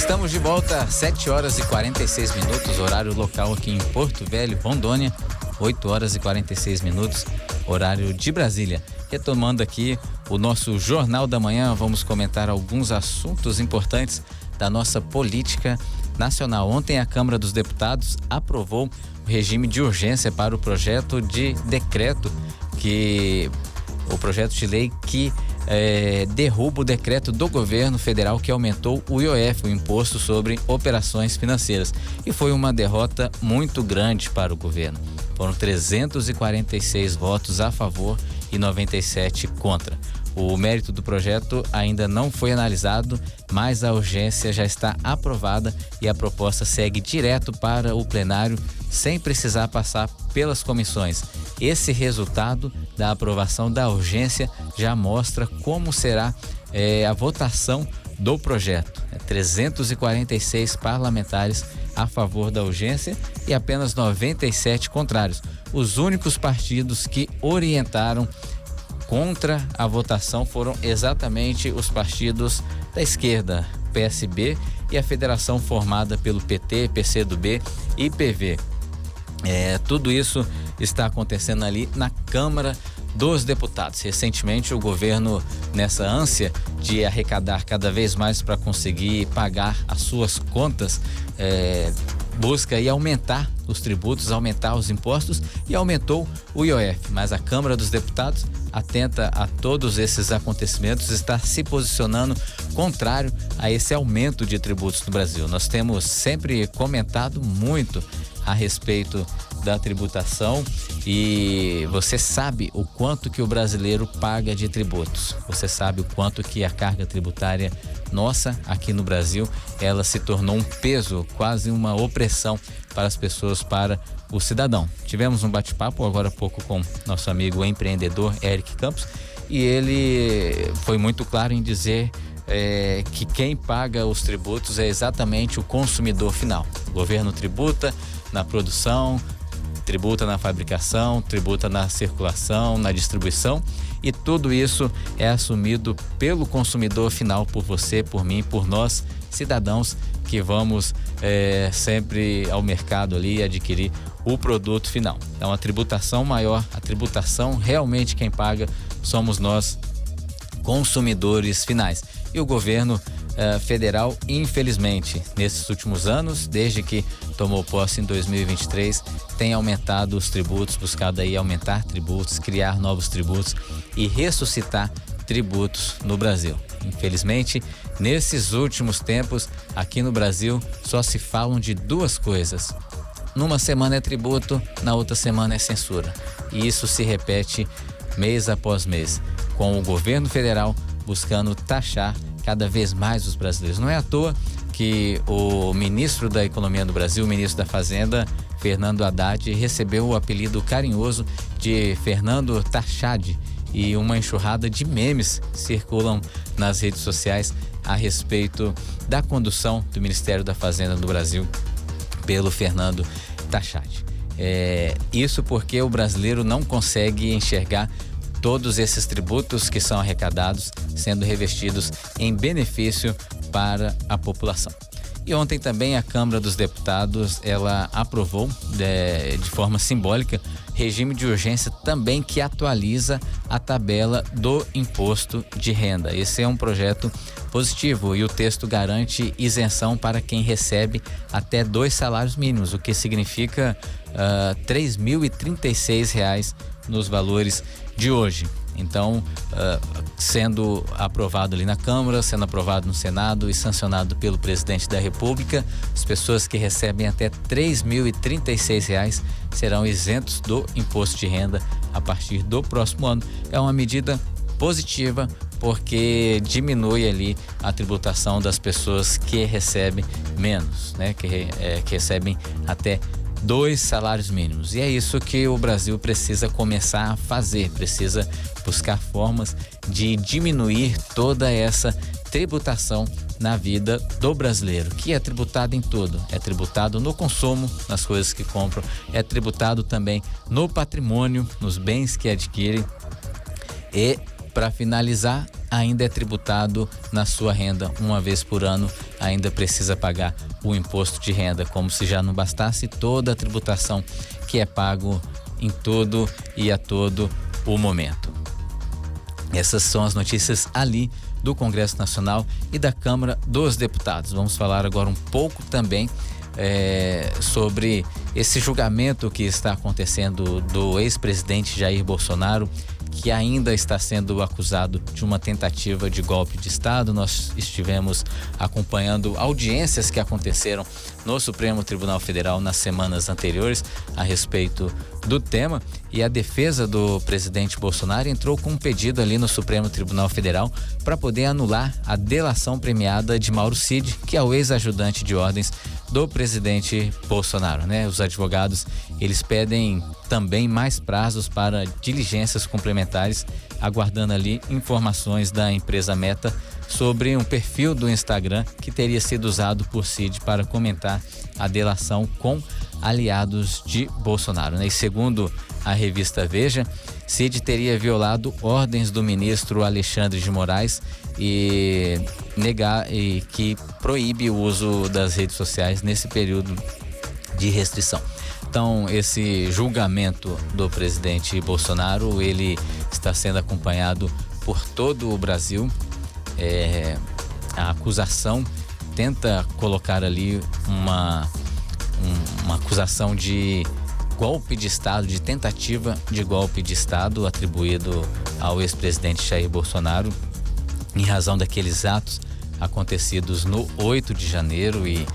Estamos de volta às 7h46, horário local aqui em Porto Velho, Rondônia, 8h46, horário de Brasília. Retomando aqui o nosso Jornal da Manhã, vamos comentar alguns assuntos importantes da nossa política nacional. Ontem a Câmara dos Deputados aprovou o regime de urgência para o projeto de decreto o projeto de lei que derruba o decreto do governo federal que aumentou o IOF, o Imposto sobre Operações Financeiras. E foi uma derrota muito grande para o governo. Foram 346 votos a favor e 97 contra. O mérito do projeto ainda não foi analisado, mas a urgência já está aprovada e a proposta segue direto para o plenário sem precisar passar pelas comissões. Esse resultado da aprovação da urgência já mostra como será a votação do projeto. 346 parlamentares a favor da urgência e apenas 97 contrários. Os únicos partidos que orientaram contra a votação foram exatamente os partidos da esquerda, PSB e a federação formada pelo PT, PCdoB e PV. Tudo isso está acontecendo ali na Câmara dos Deputados. Recentemente o governo, nessa ânsia de arrecadar cada vez mais para conseguir pagar as suas contas, busca aí aumentar os tributos, aumentar os impostos e aumentou o IOF. Mas a Câmara dos Deputados, atenta a todos esses acontecimentos, está se posicionando contrário a esse aumento de tributos no Brasil. Nós temos sempre comentado muito a respeito da tributação e você sabe o quanto que o brasileiro paga de tributos. Você sabe o quanto que a carga tributária nossa aqui no Brasil, ela se tornou um peso, quase uma opressão para as pessoas, para o cidadão. Tivemos um bate-papo agora há pouco com nosso amigo empreendedor Eric Campos e ele foi muito claro em dizer que quem paga os tributos é exatamente o consumidor final. O governo tributa na produção, tributa na fabricação, tributa na circulação, na distribuição, e tudo isso é assumido pelo consumidor final, por você, por mim, por nós, cidadãos que vamos sempre ao mercado ali adquirir o produto final. Então a tributação maior, a tributação realmente quem paga somos nós, consumidores finais. E o governo federal, infelizmente, nesses últimos anos, desde que tomou posse em 2023, tem aumentado os tributos, buscado aí aumentar tributos, criar novos tributos e ressuscitar tributos no Brasil. Infelizmente, nesses últimos tempos, aqui no Brasil, só se falam de duas coisas. Numa semana é tributo, na outra semana é censura. E isso se repete mês após mês, com o governo federal buscando taxar cada vez mais os brasileiros. Não é à toa que o ministro da Economia do Brasil, o ministro da Fazenda, Fernando Haddad, recebeu o apelido carinhoso de Fernando Taxade, e uma enxurrada de memes circulam nas redes sociais a respeito da condução do Ministério da Fazenda do Brasil pelo Fernando Taxade. Isso porque o brasileiro não consegue enxergar todos esses tributos que são arrecadados sendo revestidos em benefício para a população. E ontem também a Câmara dos Deputados, ela aprovou de forma simbólica regime de urgência também que atualiza a tabela do imposto de renda. Esse é um projeto positivo e o texto garante isenção para quem recebe até 2 salários mínimos, o que significa R$ 3.036 nos valores de hoje. Então, sendo aprovado ali na Câmara, sendo aprovado no Senado e sancionado pelo presidente da República, as pessoas que recebem até R$ 3.036 serão isentos do imposto de renda a partir do próximo ano. É uma medida positiva porque diminui ali a tributação das pessoas que recebem menos, né? Que recebem até 2 salários mínimos. E é isso que o Brasil precisa começar a fazer, precisa buscar formas de diminuir toda essa tributação na vida do brasileiro, que é tributado em tudo. É tributado no consumo, nas coisas que compram, é tributado também no patrimônio, nos bens que adquirem e, para finalizar, ainda é tributado na sua renda uma vez por ano, ainda precisa pagar o imposto de renda, como se já não bastasse toda a tributação que é pago em todo e a todo o momento. Essas são as notícias ali do Congresso Nacional e da Câmara dos Deputados. Vamos falar agora um pouco também sobre esse julgamento que está acontecendo do ex-presidente Jair Bolsonaro, que ainda está sendo acusado de uma tentativa de golpe de Estado. Nós estivemos acompanhando audiências que aconteceram no Supremo Tribunal Federal nas semanas anteriores a respeito do tema, e a defesa do presidente Bolsonaro entrou com um pedido ali no Supremo Tribunal Federal para poder anular a delação premiada de Mauro Cid, que é o ex-ajudante de ordens do presidente Bolsonaro, né? Os advogados, eles pedem também mais prazos para diligências complementares, aguardando ali informações da empresa Meta sobre um perfil do Instagram que teria sido usado por Cid para comentar a delação com aliados de Bolsonaro, né? E segundo a revista Veja, Cid teria violado ordens do ministro Alexandre de Moraes e que proíbe o uso das redes sociais nesse período de restrição. Então, esse julgamento do presidente Bolsonaro, ele está sendo acompanhado por todo o Brasil. A acusação tenta colocar ali uma acusação de golpe de Estado, de tentativa de golpe de Estado atribuído ao ex-presidente Jair Bolsonaro em razão daqueles atos acontecidos no 8 de janeiro e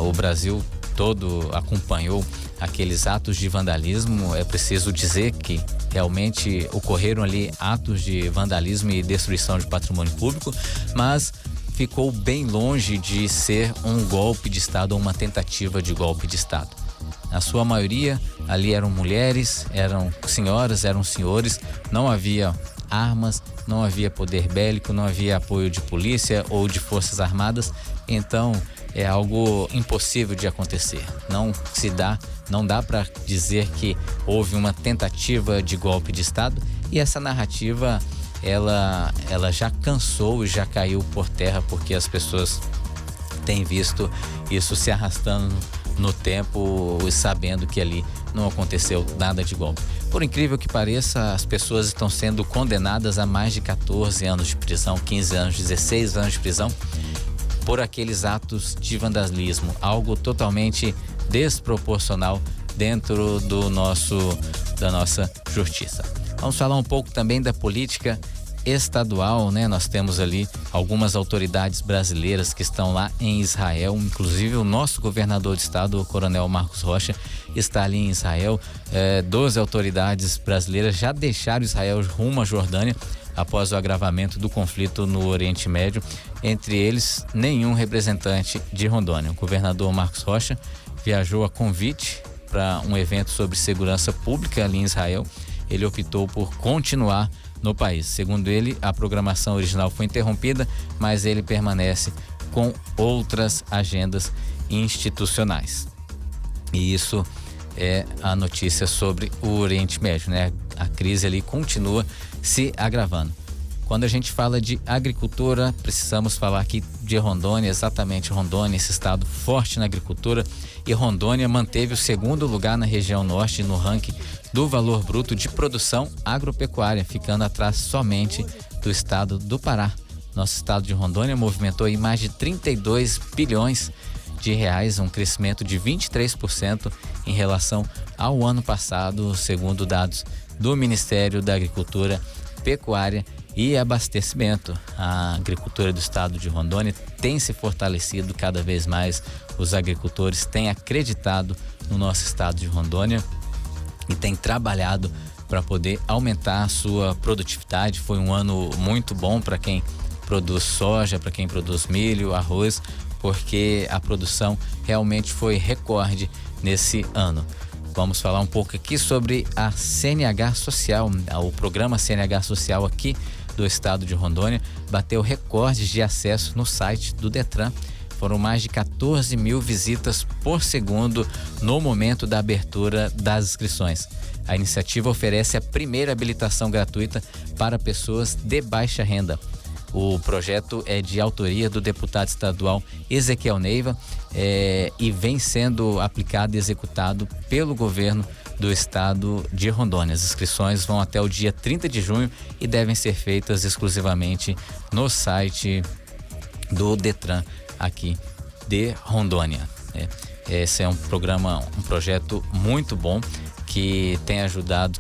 o Brasil todo acompanhou aqueles atos de vandalismo. É preciso dizer que realmente ocorreram ali atos de vandalismo e destruição de patrimônio público, mas ficou bem longe de ser um golpe de Estado ou uma tentativa de golpe de Estado. Na sua maioria, ali eram mulheres, eram senhoras, eram senhores, não havia armas, não havia poder bélico, não havia apoio de polícia ou de forças armadas, então é algo impossível de acontecer. Não dá para dizer que houve uma tentativa de golpe de Estado, e essa narrativa ela já cansou e já caiu por terra, porque as pessoas têm visto isso se arrastando no tempo e sabendo que ali não aconteceu nada de golpe. Por incrível que pareça, as pessoas estão sendo condenadas a mais de 14 anos de prisão, 15 anos, 16 anos de prisão por aqueles atos de vandalismo, algo totalmente desproporcional dentro da nossa justiça. Vamos falar um pouco também da política estadual, né? Nós temos ali algumas autoridades brasileiras que estão lá em Israel, inclusive o nosso governador de estado, o coronel Marcos Rocha, está ali em Israel. 12 autoridades brasileiras já deixaram Israel rumo à Jordânia após o agravamento do conflito no Oriente Médio, entre eles nenhum representante de Rondônia. O governador Marcos Rocha viajou a convite para um evento sobre segurança pública ali em Israel. Ele optou por continuar no país. Segundo ele, a programação original foi interrompida, mas ele permanece com outras agendas institucionais. E isso é a notícia sobre o Oriente Médio, né? A crise ali continua se agravando. Quando a gente fala de agricultura, precisamos falar aqui de Rondônia, exatamente Rondônia, esse estado forte na agricultura, e Rondônia manteve o segundo lugar na região norte no ranking do valor bruto de produção agropecuária, ficando atrás somente do estado do Pará. Nosso estado de Rondônia movimentou aí mais de 32 bilhões de reais, um crescimento de 23% em relação ao ano passado, segundo dados do Ministério da Agricultura, Pecuária e Abastecimento. A agricultura do estado de Rondônia tem se fortalecido cada vez mais. Os agricultores têm acreditado no nosso estado de Rondônia e têm trabalhado para poder aumentar a sua produtividade. Foi um ano muito bom para quem produz soja, para quem produz milho, arroz, porque a produção realmente foi recorde nesse ano. Vamos falar um pouco aqui sobre a CNH Social. O programa CNH Social aqui do estado de Rondônia bateu recordes de acesso no site do Detran. Foram mais de 14 mil visitas por segundo no momento da abertura das inscrições. A iniciativa oferece a primeira habilitação gratuita para pessoas de baixa renda. O projeto é de autoria do deputado estadual Ezequiel Neiva e vem sendo aplicado e executado pelo governo do estado de Rondônia. As inscrições vão até o dia 30 de junho e devem ser feitas exclusivamente no site do Detran aqui de Rondônia. Esse é um projeto muito bom que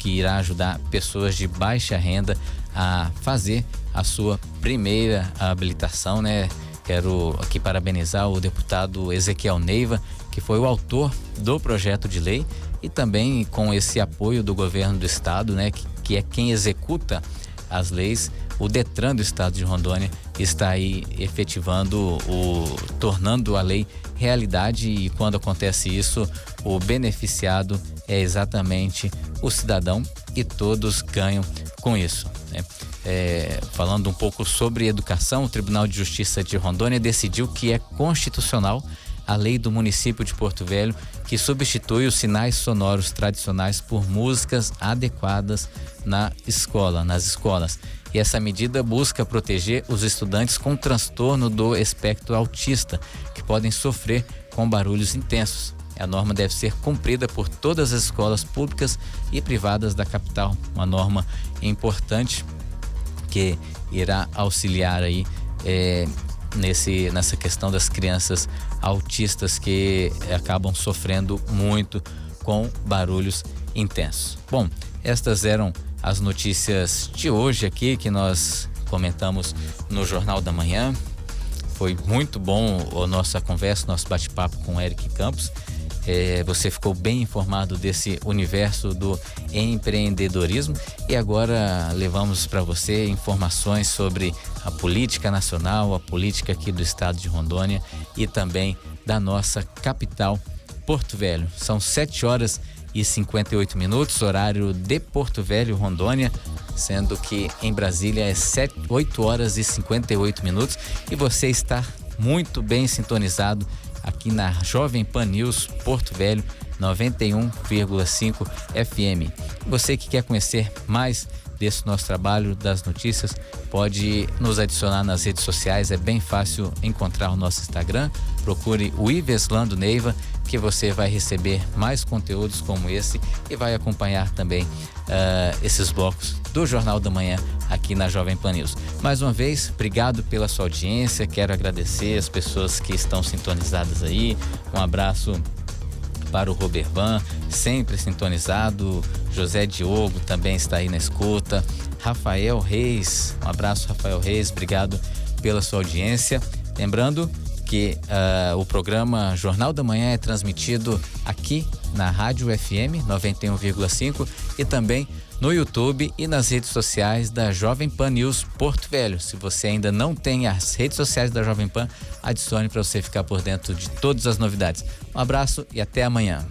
irá ajudar pessoas de baixa renda a fazer a sua primeira habilitação, né? Quero aqui parabenizar o deputado Ezequiel Neiva, que foi o autor do projeto de lei, e também com esse apoio do governo do estado, né? Que é quem executa as leis. O Detran do estado de Rondônia está aí efetivando, tornando a lei realidade, e quando acontece isso, o beneficiado é exatamente o cidadão e todos ganham com isso, né? Falando um pouco sobre educação, o Tribunal de Justiça de Rondônia decidiu que é constitucional a lei do município de Porto Velho, que substitui os sinais sonoros tradicionais por músicas adequadas nas escolas. E essa medida busca proteger os estudantes com transtorno do espectro autista, que podem sofrer com barulhos intensos. A norma deve ser cumprida por todas as escolas públicas e privadas da capital. Uma norma importante que irá auxiliar aí nessa questão das crianças autistas que acabam sofrendo muito com barulhos intensos. Bom, estas eram as notícias de hoje aqui que nós comentamos no Jornal da Manhã. Foi muito bom a nossa conversa, nosso bate-papo com o Eric Campos. Você ficou bem informado desse universo do empreendedorismo, e agora levamos para você informações sobre a política nacional, a política aqui do estado de Rondônia e também da nossa capital, Porto Velho. São 7h58, horário de Porto Velho, Rondônia, sendo que em Brasília é 8h58, e você está muito bem sintonizado aqui na Jovem Pan News Porto Velho 91,5 FM. Você que quer conhecer mais desse nosso trabalho, das notícias, pode nos adicionar nas redes sociais. É bem fácil encontrar o nosso Instagram. Procure o Iveslando Neiva, que você vai receber mais conteúdos como esse e vai acompanhar também esses blocos do Jornal da Manhã aqui na Jovem Pan News. Mais uma vez, obrigado pela sua audiência. Quero agradecer as pessoas que estão sintonizadas aí. Um abraço para o Robervan, sempre sintonizado. José Diogo também está aí na escuta. Rafael Reis, um abraço, Rafael Reis, obrigado pela sua audiência. Lembrando que o programa Jornal da Manhã é transmitido aqui na Rádio FM 91,5 e também no YouTube e nas redes sociais da Jovem Pan News Porto Velho. Se você ainda não tem as redes sociais da Jovem Pan, adicione para você ficar por dentro de todas as novidades. Um abraço e até amanhã.